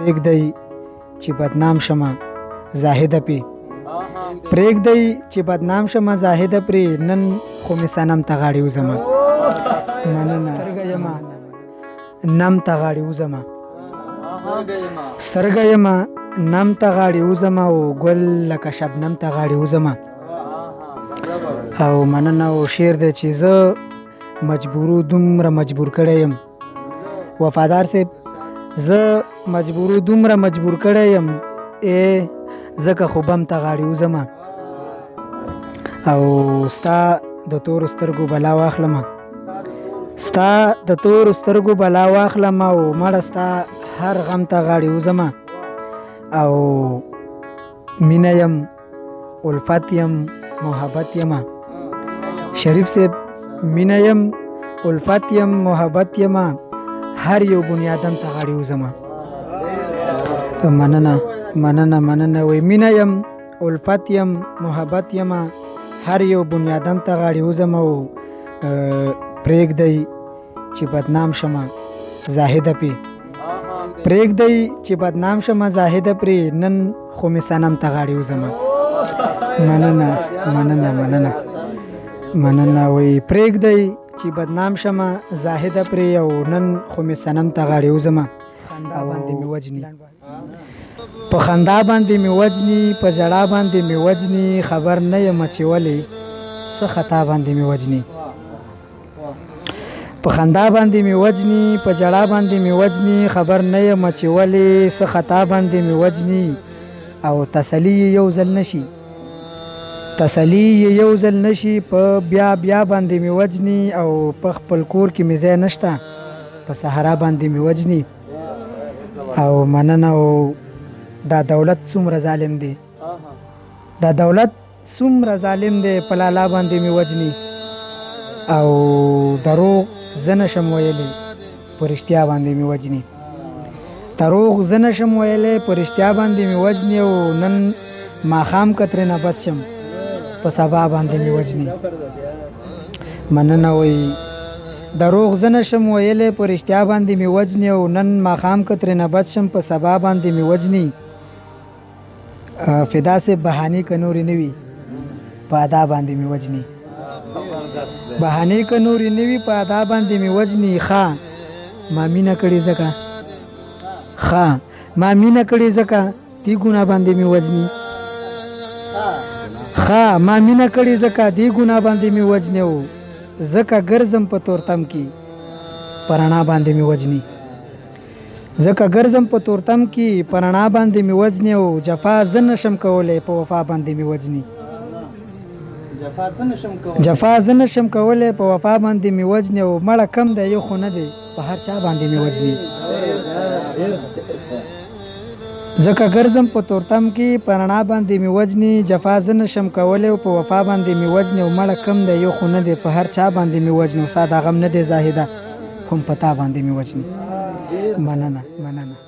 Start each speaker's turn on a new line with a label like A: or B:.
A: پرېږدئ چې بدنام شمه زاهده پې پرېږدئ چې بدنام شمه زاهده پرې نن خو مې صنم ته غاړې وځمه مننه سترګه یمه نم ته غاړې وځمه سترګه یمه نم ته غاړې وځمه او ګل لکه شبنم ته غاړې وځمه او مننه او شعر دی چې زه مجبورو دومره مجبور کړی یم وفادار صاحب زه مجبورو دومره مجبور کړی یم ځکه خو بم ته غاړې وځمه او ستا د تورو سترګو بلا واخلمه ستا د تورو سترګو بلا واخلمه او مړه ستا هر غم ته غاړې وځمه او مینه یم الفت یم محبت یمه شریف صاحب مینه یم الفت یم محبت یمه هر یو بنیادم ته غاړې وځمه مننه مننه مننه وی مینه یم الفت یم محبت یمه هر یو بنیادم ته غاړې وځمه او پرېږدئ چې بدنام شمه زاهده پې پرېږدئ چې بدنام شمه زاهده پرې نن خو مې صنم ته غاړې وځمه مننه مننه مننه مننه وی پرېږدئ چې بدنام شمه زاهده پرې او نن خو مې صنم ته غاړې وځمه خندا باندې مې وجني په خندا باندې مې وجني په ژړا باندې مې وجني خبر نه یم چې ولې څه خطا باندې مې وجني په خندا باندې مې وجني په ژړا باندې مې وجني خبر نه یم چې ولې څه خطا باندې مې وجني او تسلی یو ځل نشي تسلی یو ځل نشي په بیا بیا باندې مې وجني او په خپل کور کې مې ځای نشته په صحرا باندې مې وجني او مننه او دا دولت څومره ظالم دی دا دولت څومره ظالم دی په لالا باندې مې وجني او دروغ زه نشم ویلی په رښتیا باندې مې وجني دروغ زه نشم ویلی په رښتیا باندې مې وجني او نن ماښام که ترېنه بد شم په سبا باندې مې وجني مننه وی دروغ زه نشم ویلی په رښتیا باندې مې وجني او نن ماښام که ترېنه بد شم په سبا باندې مې وجني فدا سے بهانې که نورې نه وي په ادا باندې مې وجني بهانې که نورې نه وي په ادا باندې مې وجني ښه ما مینه کړې ځکه ښه ما مینه کړې ځکه دې ګناه باندې مې وجني ښه ما مینه کړې ځکه دې ګناه باندې مې وجني او ځکه ګرځم په تورتم کې په رڼا باندې مې وجني ځکه ګرځم په تورتم کې په رڼا باندې مې وجني او جفا زه نشم کولی په وفا باندې مې وجني جفا زه نشم کولی په وفا باندې مې وجني او مړه کم دی یو خو نه دی په هر چا باندې مې وجني ځکه ګرځم په تورتم کې په رڼا باندې مې وجني جفا زه نشم کولی او په وفا باندې مې وجني او مړه کم دی یو خو نه دی په هر چا باندې مې وجني او ستا دا غم نه دی زاهده هم په تا باندې مې وجني مننه مننه